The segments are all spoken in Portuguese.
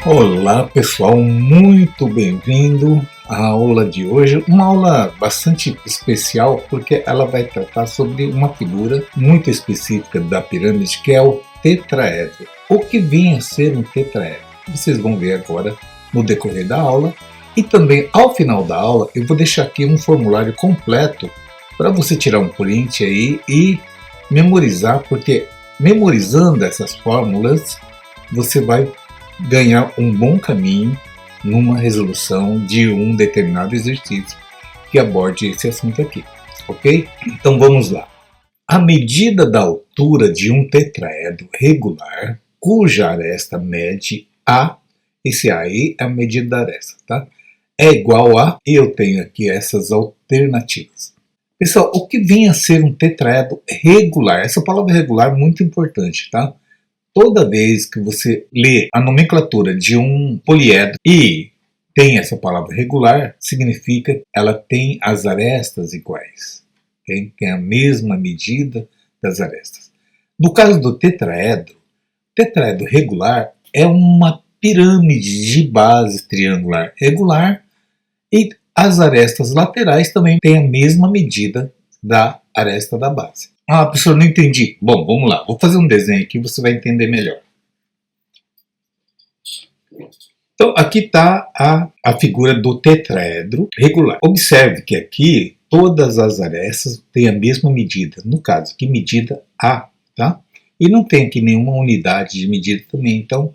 Olá pessoal, muito bem-vindo à aula de hoje. Uma aula bastante especial porque ela vai tratar sobre uma figura muito específica da pirâmide que é o tetraedro. O que vem a ser um tetraedro? Vocês vão ver agora no decorrer da aula e também ao final da aula eu vou deixar aqui um formulário completo para você tirar um print aí e memorizar, porque memorizando essas fórmulas você vai ganhar um bom caminho numa resolução de um determinado exercício que aborde esse assunto aqui, ok? Então vamos lá. A medida da altura de um tetraedro regular, cuja aresta mede A, esse A aí é a medida da aresta, tá? É igual a, eu tenho aqui essas alternativas. Pessoal, o que vem a ser um tetraedro regular? Essa palavra regular é muito importante, tá? Toda vez que você lê a nomenclatura de um poliedro e tem essa palavra regular, significa que ela tem as arestas iguais. Tem a mesma medida das arestas. No caso do tetraedro regular é uma pirâmide de base triangular regular e as arestas laterais também têm a mesma medida da aresta da base. Ah, professor, não entendi. Bom, vamos lá. Vou fazer um desenho aqui e você vai entender melhor. Então, aqui está a figura do tetraedro regular. Observe que aqui todas as arestas têm a mesma medida. No caso, que medida A, tá? E não tem aqui nenhuma unidade de medida também. Então,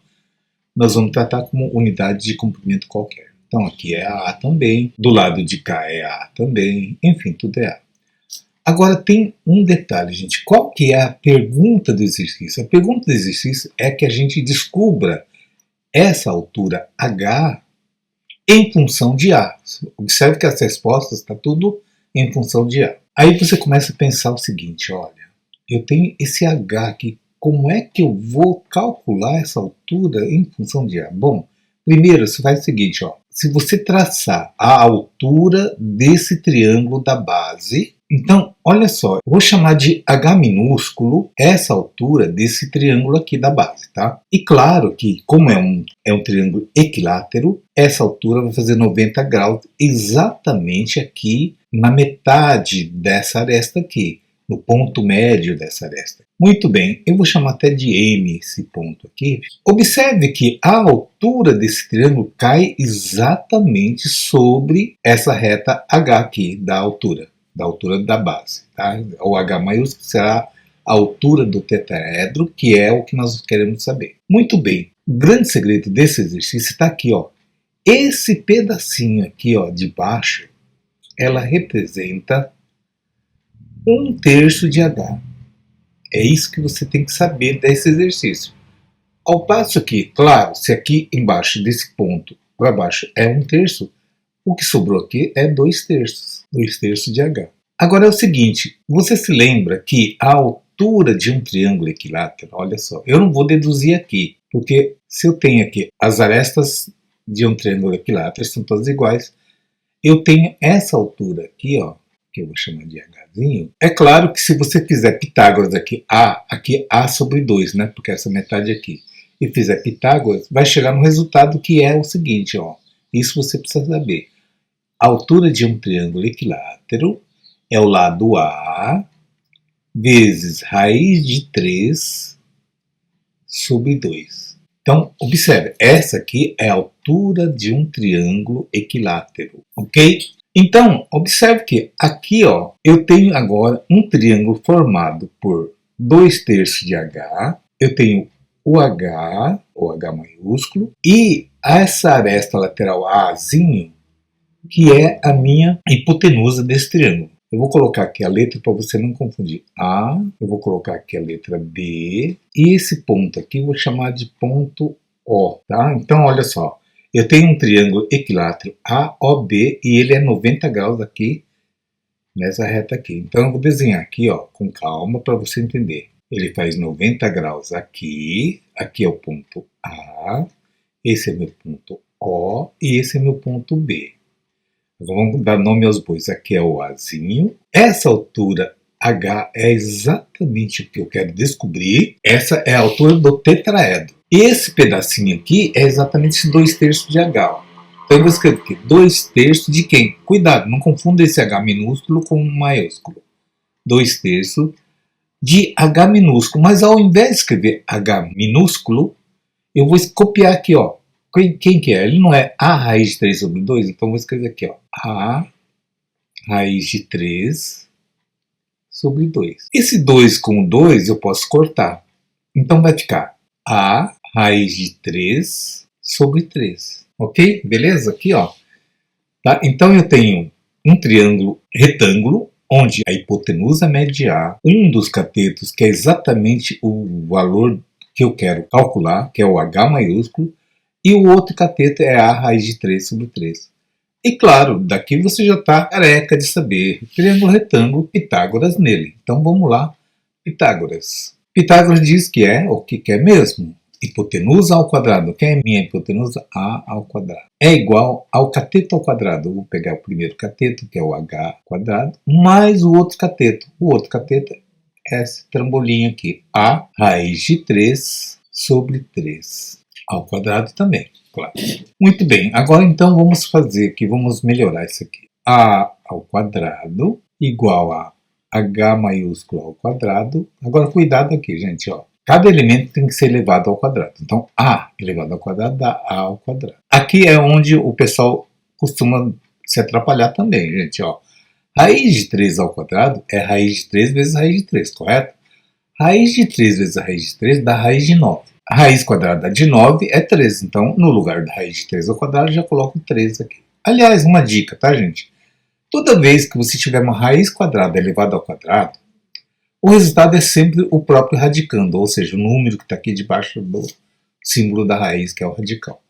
nós vamos tratar como unidade de comprimento qualquer. Então, aqui é A também. Do lado de cá é A também. Enfim, tudo é A. Agora tem um detalhe, gente. Qual que é a pergunta do exercício? A pergunta do exercício é que a gente descubra essa altura H em função de A. Observe que as respostas estão tudo em função de A. Aí você começa a pensar o seguinte, olha, eu tenho esse H aqui, como é que eu vou calcular essa altura em função de A? Bom, primeiro você faz o seguinte, ó, se você traçar a altura desse triângulo da base, então, olha só, eu vou chamar de H minúsculo essa altura desse triângulo aqui da base, tá? E claro que, como é um triângulo equilátero, essa altura vai fazer 90 graus exatamente aqui na metade dessa aresta aqui, no ponto médio dessa aresta. Muito bem, eu vou chamar até de M esse ponto aqui. Observe que a altura desse triângulo cai exatamente sobre essa reta H aqui da altura da base, tá? O H maiúsculo será a altura do tetraedro, que é o que nós queremos saber. Muito bem, o grande segredo desse exercício está aqui, ó. Esse pedacinho aqui, ó, de baixo, ela representa 1/3 de H. É isso que você tem que saber desse exercício. Ao passo que, claro, se aqui embaixo desse ponto para baixo é 1/3, o que sobrou aqui é 2/3. 2/3 de H. Agora é o seguinte, você se lembra que a altura de um triângulo equilátero, olha só, eu não vou deduzir aqui, porque se eu tenho aqui as arestas de um triângulo equilátero, são todas iguais, eu tenho essa altura aqui, ó, que eu vou chamar de Hzinho. É claro que se você fizer Pitágoras aqui A sobre 2, né, porque essa metade aqui, e fizer Pitágoras, vai chegar no resultado que é o seguinte, ó, isso você precisa saber. A altura de um triângulo equilátero é o lado A vezes raiz de 3 sobre 2. Então, observe, essa aqui é a altura de um triângulo equilátero, ok? Então, observe que aqui, ó, eu tenho agora um triângulo formado por 2/3 de H, eu tenho o H maiúsculo, e essa aresta lateral Azinho, que é a minha hipotenusa desse triângulo. Eu vou colocar aqui a letra para você não confundir. A, eu vou colocar aqui a letra B, e esse ponto aqui eu vou chamar de ponto O, tá? Então, olha só, eu tenho um triângulo equilátero AOB e ele é 90 graus aqui, nessa reta aqui. Então, eu vou desenhar aqui, ó, com calma para você entender. Ele faz 90 graus aqui, aqui é o ponto A, esse é meu ponto O e esse é meu ponto B. Vamos dar nome aos bois. Aqui é o Azinho. Essa altura H é exatamente o que eu quero descobrir. Essa é a altura do tetraedro. Esse pedacinho aqui é exatamente esse 2/3 de H. Ó. Então eu vou escrever aqui, 2/3 de quem? Cuidado, não confunda esse H minúsculo com maiúsculo. 2/3 de H minúsculo. Mas ao invés de escrever H minúsculo, eu vou copiar aqui, ó. Quem que é? Ele não é A raiz de 3 sobre 2? Então eu vou escrever aqui, ó. A raiz de 3 sobre 2. Esse 2 com 2 eu posso cortar. Então vai ficar A raiz de 3 sobre 3. Ok? Beleza? Aqui, ó. Tá? Então eu tenho um triângulo retângulo, onde a hipotenusa mede A, um dos catetos, que é exatamente o valor que eu quero calcular, que é o H maiúsculo, e o outro cateto é A raiz de 3 sobre 3. E claro, daqui você já está careca de saber. Triângulo retângulo, Pitágoras nele. Então vamos lá, Pitágoras. Pitágoras diz que é o que quer mesmo. Hipotenusa ao quadrado. Quem é minha hipotenusa? A ao quadrado. É igual ao cateto ao quadrado. Eu vou pegar o primeiro cateto, que é o H quadrado, mais o outro cateto. O outro cateto é esse trambolim aqui. A raiz de 3 sobre 3. Ao quadrado também, claro. Muito bem, agora então vamos fazer aqui, vamos melhorar isso aqui. A ao quadrado igual a H maiúsculo ao quadrado. Agora cuidado aqui, gente, ó. Cada elemento tem que ser elevado ao quadrado. Então, A elevado ao quadrado dá A ao quadrado. Aqui é onde o pessoal costuma se atrapalhar também, gente, ó. Raiz de 3 ao quadrado é raiz de 3 vezes raiz de 3, correto? Raiz de 3 vezes a raiz de 3 dá raiz de 9. A raiz quadrada de 9 é 3, então no lugar da raiz de 3 ao quadrado já coloco 3 aqui. Aliás, uma dica, tá, gente? Toda vez que você tiver uma raiz quadrada elevada ao quadrado, o resultado é sempre o próprio radicando, ou seja, o número que está aqui debaixo do símbolo da raiz, que é o radical.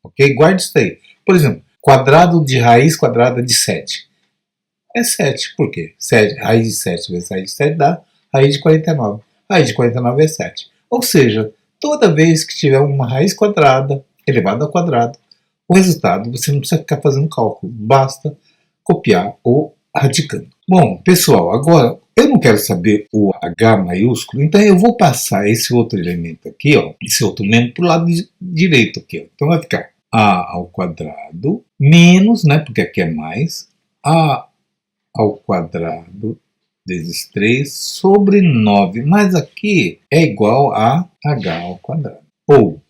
Ok? Guarde isso aí. Por exemplo, quadrado de raiz quadrada de 7. É 7. Por quê? 7, raiz de 7 vezes raiz de 7 dá raiz de 49. Raiz de 49 é 7. Ou seja, toda vez que tiver uma raiz quadrada elevada ao quadrado, o resultado você não precisa ficar fazendo cálculo, basta copiar ou radicando. Bom, pessoal, agora eu não quero saber o H maiúsculo, então eu vou passar esse outro elemento aqui, ó, esse outro membro para o lado direito aqui. Ó. Então vai ficar A ao quadrado menos, né, porque aqui é mais, A ao quadrado vezes 3 sobre 9, mas aqui é igual a H ao quadrado. Ou,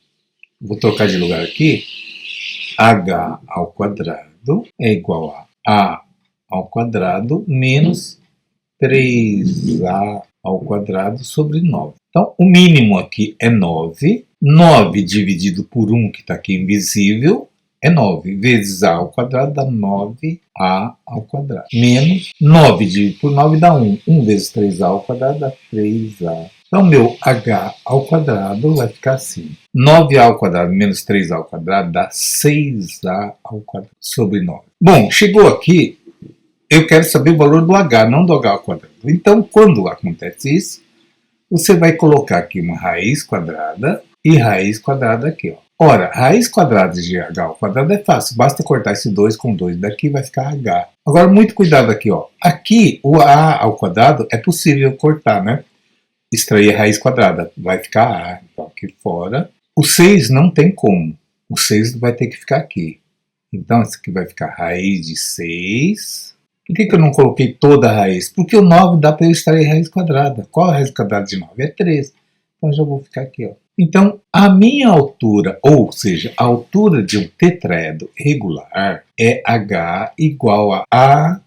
vou trocar de lugar aqui, H ao quadrado é igual a ao quadrado menos 3A ao quadrado sobre 9. Então, o mínimo aqui é 9. 9 dividido por 1, que está aqui invisível, é 9. Vezes A ao quadrado dá 9A ao quadrado. Menos 9 dividido por 9 dá 1. 1 vezes 3A ao quadrado dá 3A. Então, meu H ao quadrado vai ficar assim. 9A ao quadrado menos 3A ao quadrado dá 6A ao quadrado sobre 9. Bom, chegou aqui. Eu quero saber o valor do H, não do H ao quadrado. Então, quando acontece isso, você vai colocar aqui uma raiz quadrada e raiz quadrada aqui. Ó. Ora, raiz quadrada de H ao quadrado é fácil. Basta cortar esse 2 com 2 daqui, vai ficar H. Agora, muito cuidado aqui. Ó. Aqui, o A ao quadrado é possível cortar, né? Extrair a raiz quadrada. Vai ficar A. Então, aqui fora. O 6 não tem como. O 6 vai ter que ficar aqui. Então, isso aqui vai ficar raiz de 6... Por que eu não coloquei toda a raiz? Porque o 9 dá para eu extrair raiz quadrada. Qual é a raiz quadrada de 9? É 3. Então, eu já vou ficar aqui. Ó. Então, a minha altura, ou seja, a altura de um tetraedro regular é H igual a,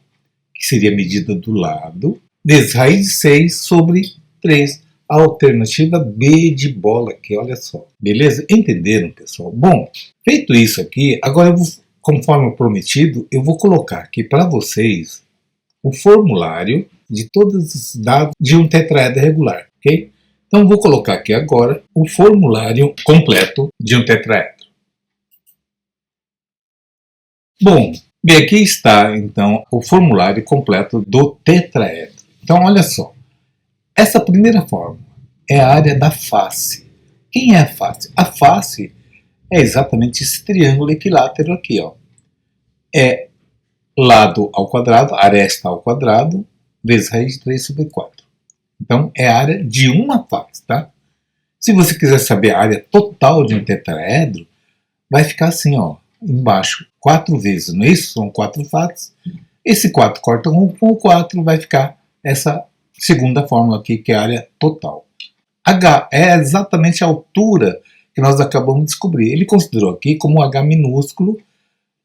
que seria a medida do lado, vezes raiz de 6 sobre 3. A alternativa B de bola aqui, olha só. Beleza? Entenderam, pessoal? Bom, feito isso aqui, agora eu vou... Conforme prometido, eu vou colocar aqui para vocês o formulário de todos os dados de um tetraedro regular, ok? Então, vou colocar aqui agora o formulário completo de um tetraedro. Bom, bem, aqui está, então, o formulário completo do tetraedro. Então, olha só. Essa primeira fórmula é a área da face. Quem é a face? A face é exatamente esse triângulo equilátero aqui, ó. É lado ao quadrado, aresta ao quadrado, vezes raiz de 3 sobre 4. Então, é a área de uma face, tá? Se você quiser saber a área total de um tetraedro, vai ficar assim, ó, embaixo, 4 vezes, não é isso? São 4 fatos. Esse 4 corta 1 com o 4, vai ficar essa segunda fórmula aqui, que é a área total. H é exatamente a altura que nós acabamos de descobrir. Ele considerou aqui como H minúsculo,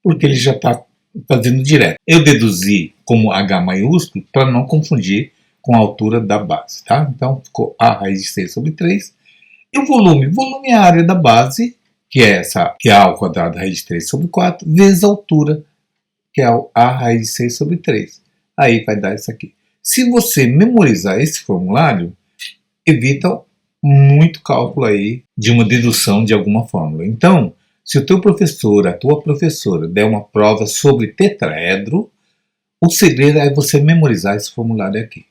porque ele já está fazendo direto. Eu deduzi como H maiúsculo para não confundir com a altura da base, tá? Então ficou A raiz de 6 sobre 3. E o volume? Volume é a área da base, que é essa, que é A ao quadrado raiz de 3 sobre 4, vezes a altura, que é A raiz de 6 sobre 3. Aí vai dar isso aqui. Se você memorizar esse formulário, evita muito cálculo aí de uma dedução de alguma fórmula. Então, se o teu professor, a tua professora, der uma prova sobre tetraedro, o segredo é você memorizar esse formulário aqui.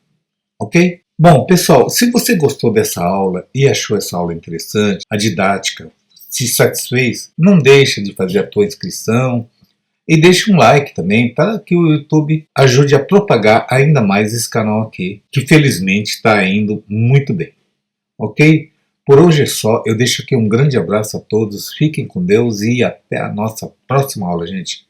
Ok? Bom, pessoal, se você gostou dessa aula e achou essa aula interessante, a didática te satisfez, não deixa de fazer a tua inscrição e deixa um like também para que o YouTube ajude a propagar ainda mais esse canal aqui, que felizmente está indo muito bem. Ok? Por hoje é só, eu deixo aqui um grande abraço a todos, fiquem com Deus e até a nossa próxima aula, gente.